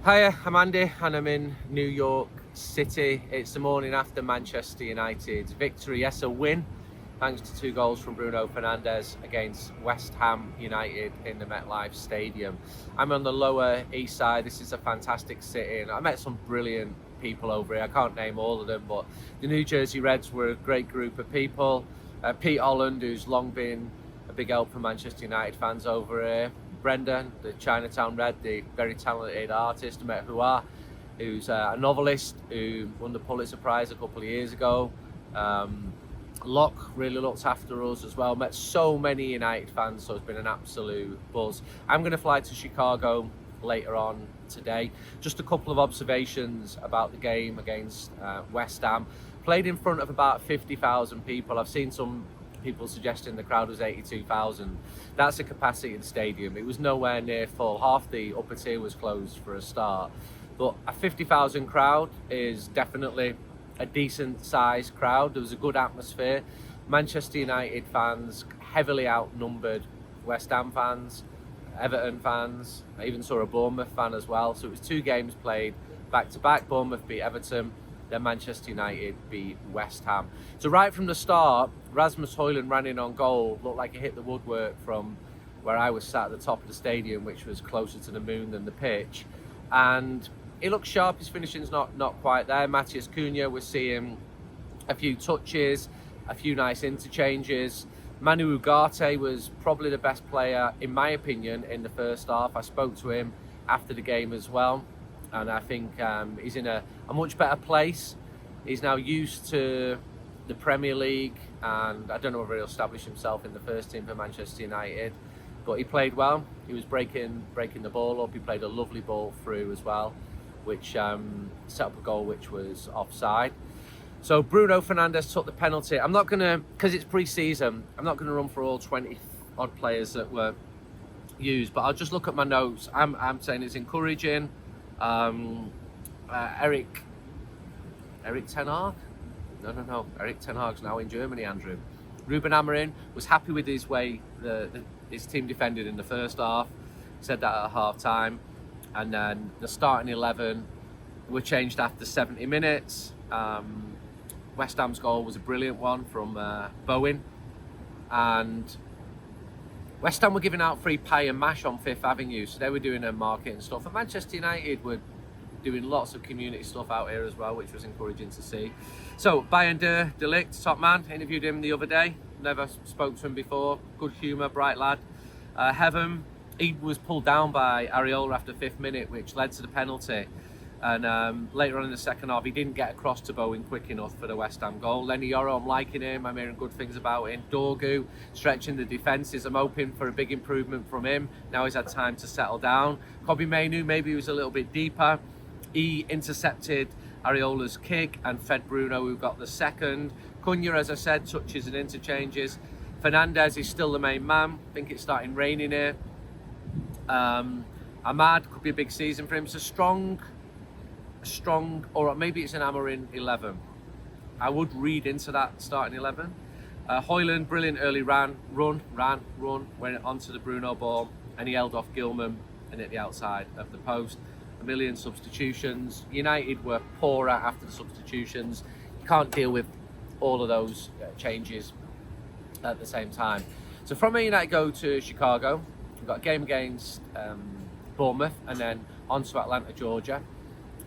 Hiya, I'm Andy and I'm in New York City. It's the morning after Manchester United's victory. Yes, a win, thanks to 2 goals from Bruno Fernandes against West Ham United in the MetLife Stadium. I'm on the Lower East Side. This is a fantastic city and I met some brilliant people over here. I can't name all of them, but the New Jersey Reds were a great group of people. Pete Holland, who's long been a big help for Manchester United fans over here. Brendan, the Chinatown Red, the very talented artist. I met Hua, who's a novelist who won the Pulitzer Prize a couple of years ago. Locke really looked after us as well. Met so many United fans, so it's been an absolute buzz. I'm going to fly to Chicago later on today. Just a couple of observations about the game against West Ham. Played in front of about 50,000 people. I've seen some people suggesting the crowd was 82,000. That's the capacity of the stadium. It was nowhere near full. Half the upper tier was closed for a start. But a 50,000 crowd is definitely a decent sized crowd. There was a good atmosphere. Manchester United fans heavily outnumbered West Ham fans, Everton fans. I even saw a Bournemouth fan as well. So it was 2 games played back to back. Bournemouth beat Everton, then Manchester United beat West Ham. So right from the start, Rasmus Højlund ran in on goal, looked like he hit the woodwork from where I was sat at the top of the stadium, which was closer to the moon than the pitch. And he looked sharp, his finishing's not quite there. Matheus Cunha was seeing a few touches, a few nice interchanges. Man Utd was probably the best player, in my opinion, in the first half. I spoke to him after the game as well. And I think he's in a much better place. He's now used to the Premier League, and I don't know whether he'll establish himself in the first team for Manchester United, but he played well. He was breaking the ball up. He played a lovely ball through as well, which set up a goal which was offside. So Bruno Fernandes took the penalty. I'm not gonna, because it's pre-season, I'm not gonna run for all 20 odd players that were used, but I'll just look at my notes. I'm saying it's encouraging. Eric Ten Hag? No. Eric Ten Hag's now in Germany, Andrew. Ruben Amorim was happy with his way his team defended in the first half. He said that at half time. And then the starting 11 were changed after 70 minutes. West Ham's goal was a brilliant one from Bowen. And West Ham were giving out free pie and mash on 5th Avenue, so they were doing their marketing stuff. And Manchester United were doing lots of community stuff out here as well, which was encouraging to see. So, Bayern de Ligt, top man, interviewed him the other day. Never spoke to him before. Good humour, bright lad. Heaven, he was pulled down by Areola after 5th minute, which led to the penalty. And later on in the second half, he didn't get across to Bowen quick enough for the West Ham goal. Lenny Yoro, I'm liking him. I'm hearing good things about him. Dorgu, stretching the defences. I'm hoping for a big improvement from him. Now he's had time to settle down. Kobbie Mainoo, maybe he was a little bit deeper. He intercepted Areola's kick and fed Bruno, who got the second. Cunha, as I said, touches and interchanges. Fernandes is still the main man. I think it's starting raining here. Ahmad, could be a big season for him. It's a strong, or maybe it's an Amorim 11. I would read into that starting 11. Højlund, brilliant early run, went onto the Bruno ball, and he held off Gilman and hit the outside of the post. A million substitutions. United were poorer after the substitutions. You can't deal with all of those changes at the same time. So from Man United go to Chicago. We've got a game against Bournemouth and then on to Atlanta, Georgia.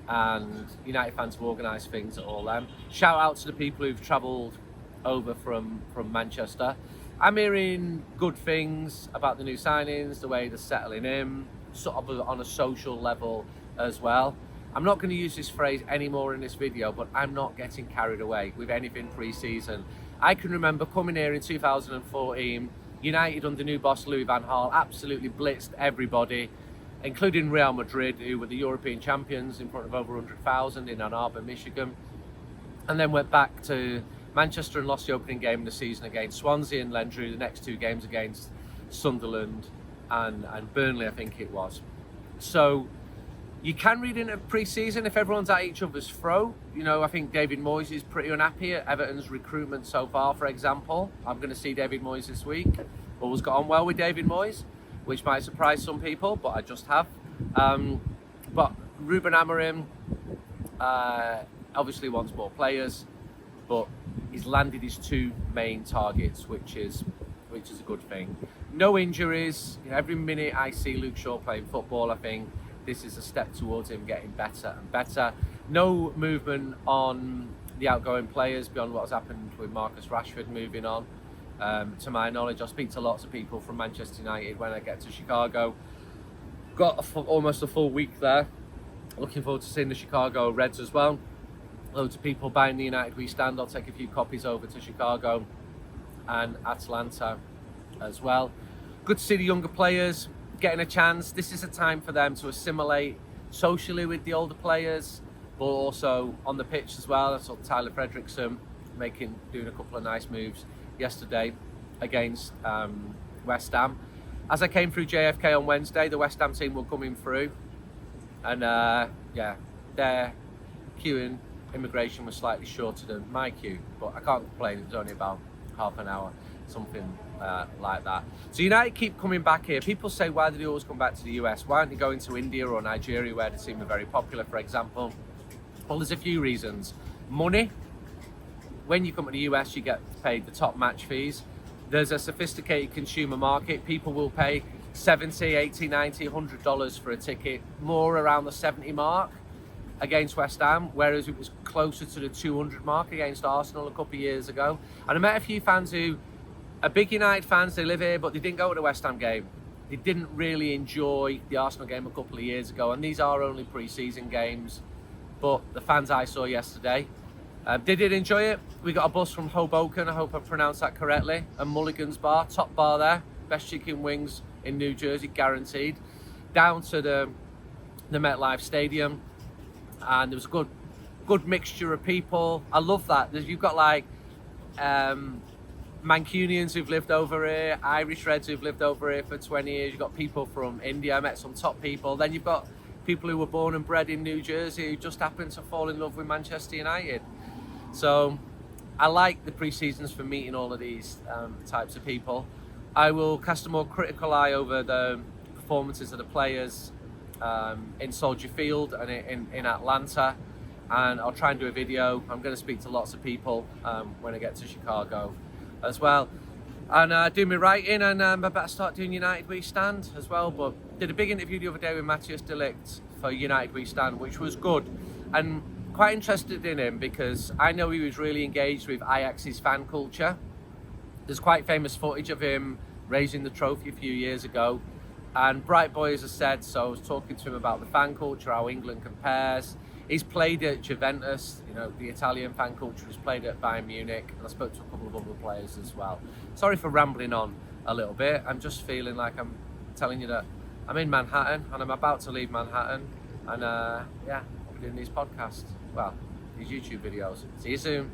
And United fans have organised things at all them. Shout out to the people who've travelled over from Manchester. I'm hearing good things about the new signings, the way they're settling in, sort of on a social level as well. I'm not going to use this phrase anymore in this video, but I'm not getting carried away with anything pre-season. I can remember coming here in 2014, United under new boss Louis van Gaal absolutely blitzed everybody, including Real Madrid, who were the European champions in front of over 100,000 in Ann Arbor, Michigan. And then went back to Manchester and lost the opening game of the season against Swansea, and then drew the next 2 games against Sunderland and Burnley, I think it was. So you can read into pre-season if everyone's at each other's throat. You know, I think David Moyes is pretty unhappy at Everton's recruitment so far, for example. I'm going to see David Moyes this week. Always got on well with David Moyes, which might surprise some people, but I just have. But Ruben Amorim obviously wants more players, but he's landed his 2 main targets, which is a good thing. No injuries. Every minute I see Luke Shaw playing football, I think this is a step towards him getting better and better. No movement on the outgoing players beyond what's happened with Marcus Rashford moving on. To my knowledge, I speak to lots of people from Manchester United when I get to Chicago. Got almost a full week there. Looking forward to seeing the Chicago Reds as well. Loads of people buying the United We Stand. I'll take a few copies over to Chicago and Atlanta as well. Good to see the younger players getting a chance. This is a time for them to assimilate socially with the older players, but also on the pitch as well. I saw Tyler Fredrickson doing a couple of nice moves yesterday against West Ham. As I came through JFK on Wednesday, the West Ham team were coming through, and their queue in immigration was slightly shorter than my queue, but I can't complain. It was only about half an hour, something like that. So United keep coming back here. People say, why do they always come back to the US? Why aren't they going to India or Nigeria, where the team are very popular, for example? Well, there's a few reasons. Money. When you come to the US, you get paid the top match fees. There's a sophisticated consumer market. People will pay $70, $80, $90, $100 for a ticket, more around the 70 mark against West Ham, whereas it was closer to the 200 mark against Arsenal a couple of years ago. And I met a few fans who are big United fans, they live here, but they didn't go to the West Ham game. They didn't really enjoy the Arsenal game a couple of years ago, and these are only pre-season games. But the fans I saw yesterday, they did enjoy it. We got a bus from Hoboken, I hope I pronounced that correctly, and Mulligan's Bar, top bar there, best chicken wings in New Jersey, guaranteed, down to the MetLife Stadium, and there was a good mixture of people. I love that. You've got like Mancunians who've lived over here, Irish Reds who've lived over here for 20 years, you've got people from India, I met some top people, then you've got people who were born and bred in New Jersey who just happened to fall in love with Manchester United. So I like the pre-seasons for meeting all of these types of people. I will cast a more critical eye over the performances of the players in Soldier Field and in Atlanta, and I'll try and do a video. I'm going to speak to lots of people when I get to Chicago as well, and do my writing, and I better start doing United We Stand as well. But did a big interview the other day with Matthias de Ligt for United We Stand, which was good, and quite interested in him because I know he was really engaged with Ajax's fan culture. There's quite famous footage of him raising the trophy a few years ago, and Bright Boy, as I said, so I was talking to him about the fan culture, how England compares. He's played at Juventus, the Italian fan culture. He's played at Bayern Munich, and I spoke to a couple of other players as well. Sorry for rambling on a little bit. I'm just feeling like I'm telling you that I'm in Manhattan and I'm about to leave Manhattan, and I'll be doing these podcasts, these YouTube videos. See you soon.